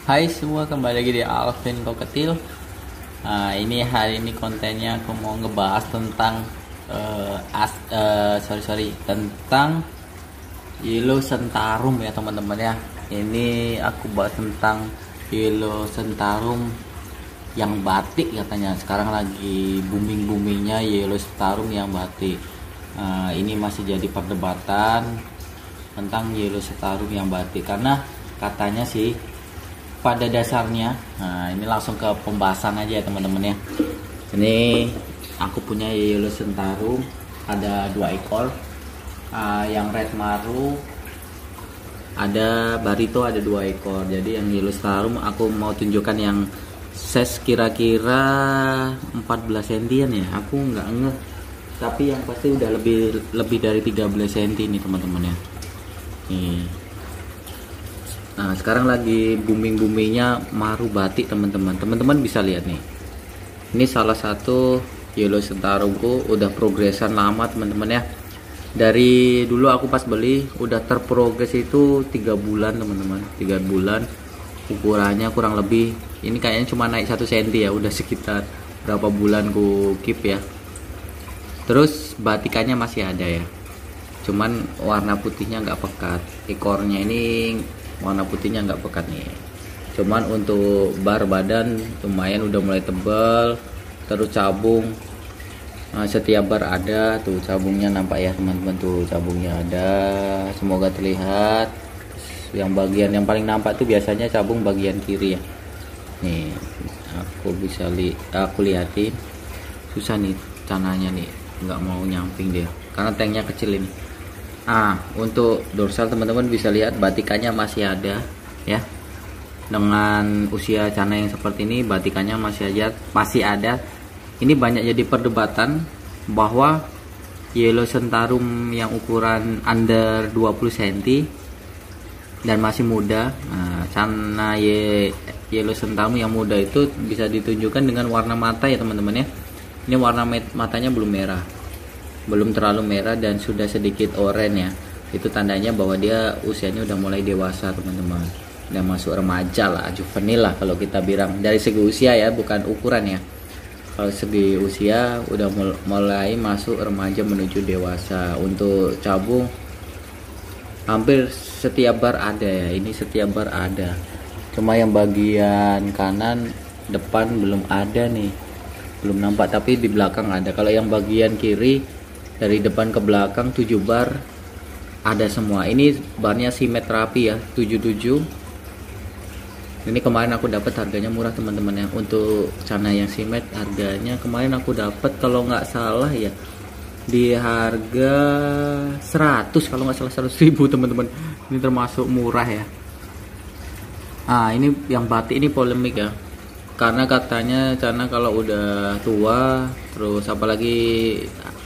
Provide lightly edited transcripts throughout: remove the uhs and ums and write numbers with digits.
Hai semua, kembali lagi di Alvin Koketil. Ini hari ini kontennya aku mau ngebahas tentang tentang Yellow Sentarum ya teman-teman ya. Ini aku bahas tentang Yellow Sentarum yang batik katanya. Sekarang lagi booming-boomingnya Yellow Sentarum yang batik. Ini masih jadi perdebatan tentang Yellow Sentarum yang batik karena katanya sih pada dasarnya, ini langsung ke pembahasan aja ya teman-teman ya. Ini aku punya Yellow Sentarum, ada 2 ekor, yang red maru, ada barito ada 2 ekor. Jadi yang Yellow Sentarum aku mau tunjukkan yang size kira-kira 14 cm ya. Aku nggak ngeh, tapi yang pasti udah lebih dari 13 cm nih teman-teman ya. Nih. Nah sekarang lagi boomingnya maru batik teman-teman. Teman-teman bisa lihat nih. Ini salah satu Yellow Sentarumku, udah progresan lama teman-teman ya. Dari dulu aku pas beli udah terprogres itu 3 bulan teman-teman. 3 bulan. Ukurannya kurang lebih. Ini kayaknya cuma naik 1 cm ya. Udah sekitar berapa bulan ku keep ya. Terus batikannya masih ada ya. Cuman warna putihnya nggak pekat. Ekornya ini warna putihnya nggak pekat nih. Cuman untuk bar badan lumayan udah mulai tebal. Terus cabung, setiap bar ada tuh cabungnya, nampak ya teman-teman, tuh cabungnya ada, semoga terlihat. Yang bagian yang paling nampak tuh biasanya cabung bagian kiri ya. Nih aku liatin, susah nih cananya nih, nggak mau nyamping dia karena tanknya kecil ini. Untuk dorsal teman-teman bisa lihat batikannya masih ada ya. Dengan usia cana yang seperti ini batikannya masih ada. Ini banyak jadi perdebatan bahwa Yellow Sentarum yang ukuran under 20 cm dan masih muda. Cana Yellow Sentarum yang muda itu bisa ditunjukkan dengan warna mata ya teman-teman ya. Ini warna matanya belum merah, belum terlalu merah dan sudah sedikit oranye ya. Itu tandanya bahwa dia usianya udah mulai dewasa teman-teman, udah masuk remaja lah, juvenil lah kalau kita bilang dari segi usia ya, bukan ukuran ya. Kalau segi usia udah mulai masuk remaja menuju dewasa. Untuk cabung hampir setiap bar ada ya. Ini setiap bar ada, cuma yang bagian kanan depan belum ada nih, belum nampak, tapi di belakang ada. Kalau yang bagian kiri dari depan ke belakang 7 bar ada semua. Ini barnya simet rapi ya, 77. Ini kemarin aku dapat harganya murah teman-teman ya. Untuk cana yang simet harganya kemarin aku dapat kalau nggak salah ya di harga 100, kalau nggak salah 100.000 teman-teman. Ini termasuk murah ya. Ini yang batik ini polemik ya, karena katanya cana kalau udah tua, terus apalagi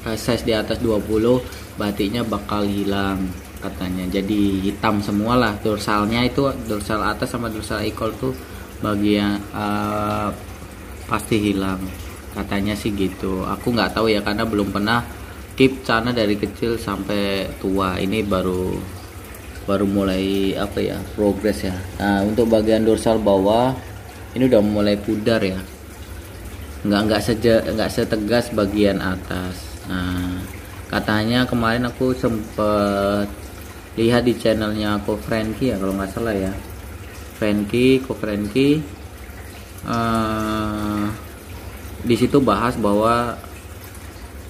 size di atas 20, batiknya bakal hilang katanya, jadi hitam semua lah dorsalnya. Itu dorsal atas sama dorsal ekor tuh bagian pasti hilang katanya sih gitu. Aku nggak tahu ya karena belum pernah keep cana dari kecil sampai tua. Ini baru mulai progres ya. Untuk bagian dorsal bawah ini udah mulai pudar ya, nggak setegas bagian atas. Katanya kemarin aku sempet lihat di channelnya Ko Franky ya kalau nggak salah ya, Ko Franky, di situ bahas bahwa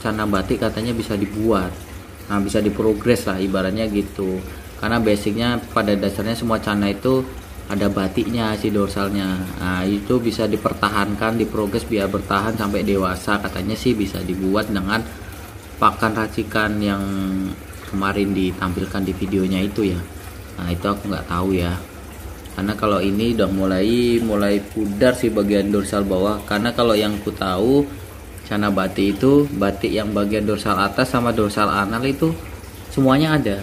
cana batik katanya bisa dibuat, bisa diprogres lah ibaratnya gitu. Karena basicnya pada dasarnya semua cana itu ada batiknya si dorsalnya. Itu bisa dipertahankan, diprogres biar bertahan sampai dewasa. Katanya sih bisa dibuat dengan pakan racikan yang kemarin ditampilkan di videonya itu ya. Itu aku nggak tahu ya, karena kalau ini udah mulai pudar sih bagian dorsal bawah. Karena kalau yang ku tahu cana batik itu, batik yang bagian dorsal atas sama dorsal anal itu semuanya ada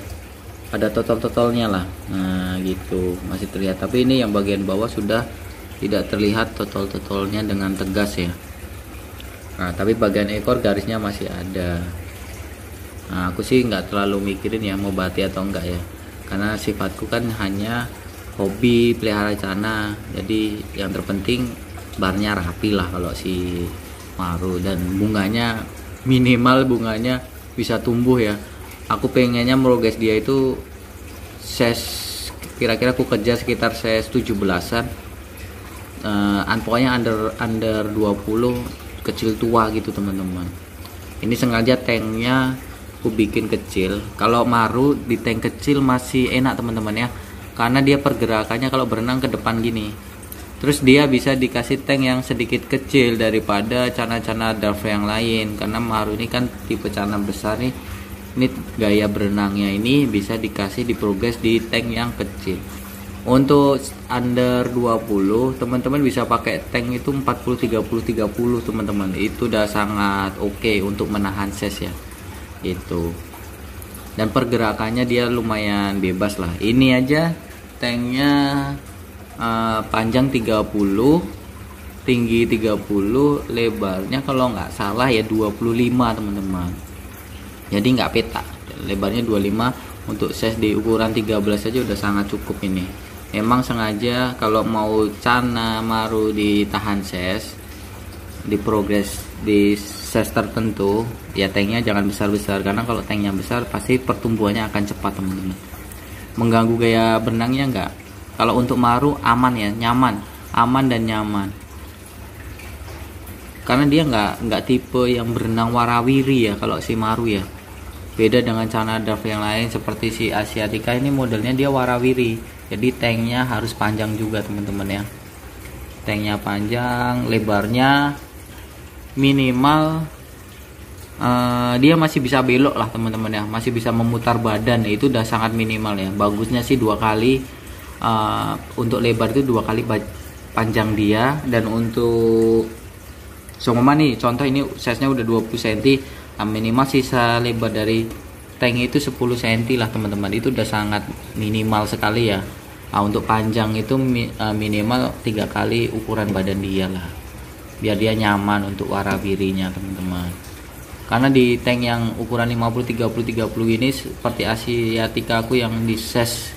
totol-totolnya lah. Gitu masih terlihat, tapi ini yang bagian bawah sudah tidak terlihat totol-totolnya dengan tegas ya. Tapi bagian ekor garisnya masih ada. Aku sih nggak terlalu mikirin ya mau batik atau enggak ya, karena sifatku kan hanya hobi pelihara cana, jadi yang terpenting barnya rapi lah kalau si Maru, dan bunganya minimal bunganya bisa tumbuh ya. Aku pengennya progres dia itu size kira-kira aku kejar sekitar size 17-an, pokoknya under 20, kecil tua gitu teman-teman. Ini sengaja tanknya aku bikin kecil. Kalau Maru di tank kecil masih enak teman-teman ya, karena dia pergerakannya kalau berenang ke depan gini. Terus dia bisa dikasih tank yang sedikit kecil daripada cana-cana Dove yang lain, karena Maru ini kan tipe cana besar nih. Ini gaya berenangnya ini bisa dikasih di progres di tank yang kecil. Untuk under 20 teman-teman bisa pakai tank itu 40-30-30 teman-teman. Itu udah sangat oke untuk menahan ses ya. Itu. Dan pergerakannya dia lumayan bebas lah. Ini aja tanknya panjang 30, tinggi 30, lebarnya kalau nggak salah ya 25 teman-teman. Jadi nggak peta. Lebarnya 25, untuk size di ukuran 13 aja udah sangat cukup ini. Emang sengaja kalau mau cana Maru ditahan ses, di progres di size tertentu, ya tanknya jangan besar-besar, karena kalau tanknya besar pasti pertumbuhannya akan cepat teman-teman. Mengganggu gaya berenangnya enggak. Kalau untuk Maru aman ya, nyaman, aman dan nyaman. Karena dia nggak tipe yang berenang warawiri ya kalau si Maru ya. Beda dengan cana Dove yang lain seperti si Asiatica, ini modelnya dia warawiri. Jadi tanknya harus panjang juga teman-teman ya. Tanknya panjang, lebarnya minimal dia masih bisa belok lah teman-teman ya, masih bisa memutar badan, itu udah sangat minimal ya. Bagusnya sih 2 kali, untuk lebar itu 2 kali panjang dia. Dan untuk seumpama nih contoh ini size nya udah 20 cm, minimal sisa lebar dari tank itu 10 cm lah teman-teman. Itu udah sangat minimal sekali ya. Untuk panjang itu minimal 3 kali ukuran badan dia lah, biar dia nyaman untuk warawirinya teman-teman. Karena di tank yang ukuran 50-30-30 ini seperti Asiatica aku yang di size,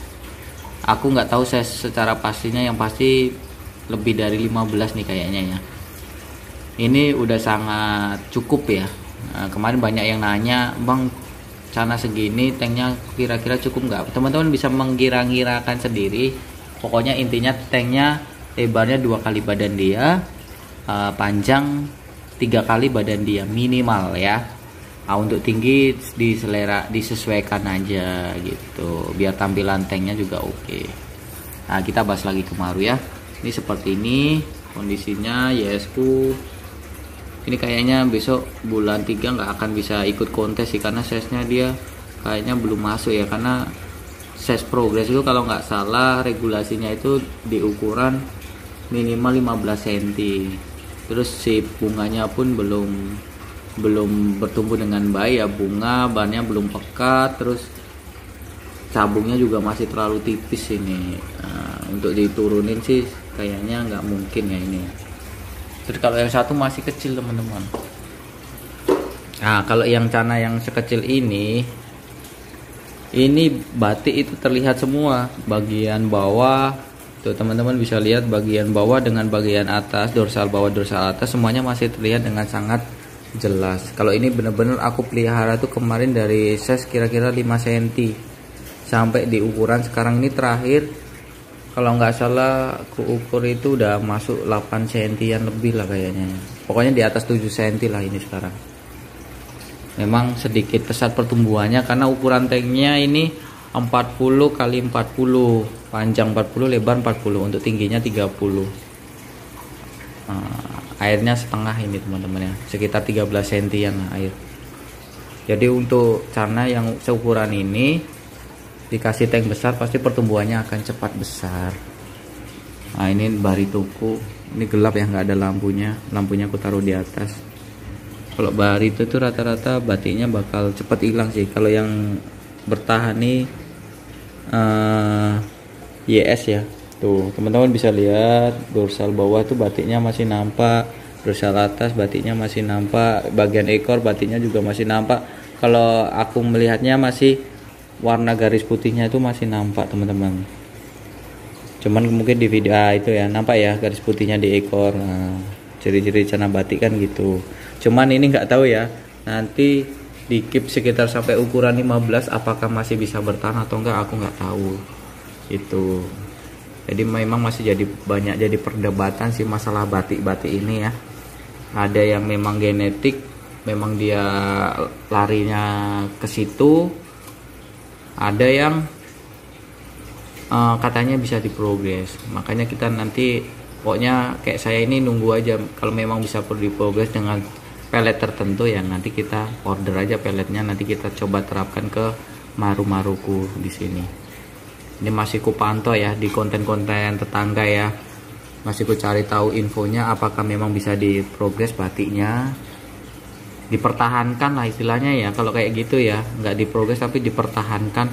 aku nggak tahu size secara pastinya, yang pasti lebih dari 15 nih kayaknya ya. Ini udah sangat cukup ya. Kemarin banyak yang nanya, Bang, cana segini tanknya kira-kira cukup nggak? Teman-teman bisa mengira-ngirakan sendiri. Pokoknya intinya tanknya lebarnya 2 kali badan dia, panjang 3 kali badan dia minimal ya. Untuk tinggi disesuaikan aja gitu, biar tampilan tanknya juga oke. Nah, kita bahas lagi ke Maru ya. Ini seperti ini kondisinya YS-ku. Ini kayaknya besok bulan 3 nggak akan bisa ikut kontes sih, karena size-nya dia kayaknya belum masuk ya. Karena size progres itu kalau nggak salah regulasinya itu di ukuran minimal 15 cm. Terus si bunganya pun belum bertumbuh dengan baik ya, bunga bannya belum pekat, terus cabungnya juga masih terlalu tipis ini. Untuk diturunin sih kayaknya nggak mungkin ya ini. Terus kalau yang satu masih kecil teman-teman. Nah, kalau yang cana yang sekecil ini batik itu terlihat semua. Bagian bawah tuh teman-teman bisa lihat, bagian bawah dengan bagian atas, dorsal bawah dorsal atas, semuanya masih terlihat dengan sangat jelas. Kalau ini bener-bener aku pelihara tuh kemarin dari size kira-kira 5 cm sampai di ukuran sekarang ini terakhir, kalau nggak salah aku ukur itu udah masuk 8 cm lebih lah kayaknya. Pokoknya di atas 7 cm lah ini sekarang. Memang sedikit pesat pertumbuhannya karena ukuran tanknya ini 40 kali 40, panjang 40, lebar 40, untuk tingginya 30. Airnya setengah ini teman-teman ya, sekitar 13 cm lah air. Jadi untuk cana yang seukuran ini dikasih tank besar pasti pertumbuhannya akan cepat besar. Nah, ini baritoku, ini gelap ya, nggak ada lampunya aku taruh di atas. Kalau barito itu rata-rata batiknya bakal cepat hilang sih. Kalau yang bertahan nih YS ya, tuh teman-teman bisa lihat dorsal bawah tuh batiknya masih nampak, dorsal atas batiknya masih nampak, bagian ekor batiknya juga masih nampak. Kalau aku melihatnya masih warna garis putihnya itu masih nampak teman-teman. Cuman mungkin di video itu ya nampak ya garis putihnya di ekor. Nah, ciri-ciri cana batik kan gitu. Cuman ini nggak tahu ya, nanti di keep sekitar sampai ukuran 15 apakah masih bisa bertahan atau enggak, aku nggak tahu itu. Jadi memang masih jadi banyak jadi perdebatan sih masalah batik-batik ini ya. Ada yang memang genetik, memang dia larinya ke situ. Ada yang katanya bisa diprogres. Makanya kita nanti pokoknya kayak saya ini nunggu aja, kalau memang bisa diprogres dengan pelet tertentu ya nanti kita order aja peletnya, nanti kita coba terapkan ke maru-maruku di sini. Ini masih ku pantau ya di konten-konten tetangga ya, masih ku cari tahu infonya apakah memang bisa diprogres batiknya, dipertahankan lah istilahnya ya. Kalau kayak gitu ya nggak diprogres tapi dipertahankan,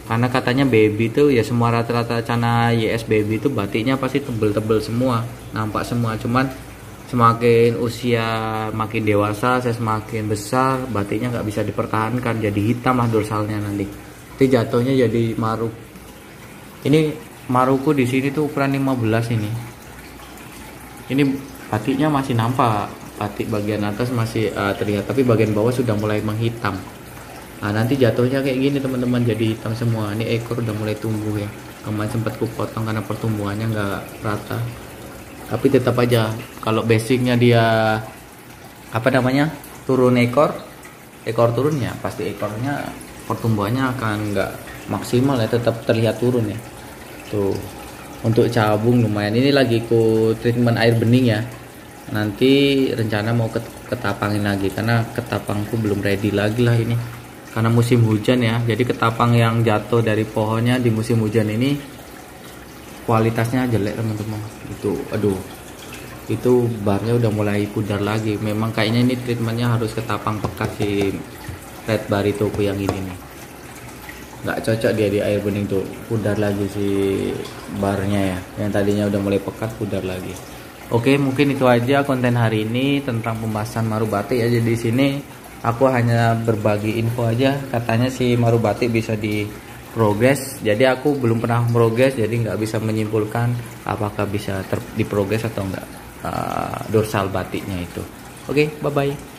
karena katanya baby tuh ya semua rata-rata cana YS baby itu batiknya pasti tebel-tebel semua, nampak semua. Cuman semakin usia makin dewasa, saya semakin besar, batiknya nggak bisa dipertahankan, jadi hitam lah dorsalnya nanti. Itu jatuhnya jadi maru. Ini maruku di sini tuh ukuran 15 ini. Ini batiknya masih nampak, batik bagian atas masih terlihat, tapi bagian bawah sudah mulai menghitam. Nah, nanti jatuhnya kayak gini teman-teman, jadi hitam semua. Ini ekor udah mulai tumbuh ya. Kemarin sempat kupotong karena pertumbuhannya nggak rata. Tapi tetap aja kalau basicnya dia apa namanya turun ekor turunnya pasti ekornya pertumbuhannya akan nggak maksimal ya, tetap terlihat turun ya. Tuh untuk cabung lumayan. Ini lagi ku treatment air bening ya. Nanti rencana mau ketapangin lagi karena ketapangku belum ready lagi lah ini. Karena musim hujan ya, jadi ketapang yang jatuh dari pohonnya di musim hujan ini kualitasnya jelek teman-teman. Itu aduh, itu barnya udah mulai pudar lagi. Memang kayaknya ini treatmentnya harus ketapang pekat si red bar itu yang ini nih. Nggak cocok dia di air bening tuh, pudar lagi si barnya ya. Yang tadinya udah mulai pekat pudar lagi. Oke, mungkin itu aja konten hari ini tentang pembahasan maru batik ya. Jadi di sini aku hanya berbagi info aja, katanya si maru batik bisa diprogres. Jadi aku belum pernah progres, jadi nggak bisa menyimpulkan apakah bisa diprogres atau enggak dorsal batiknya itu. Oke, bye bye.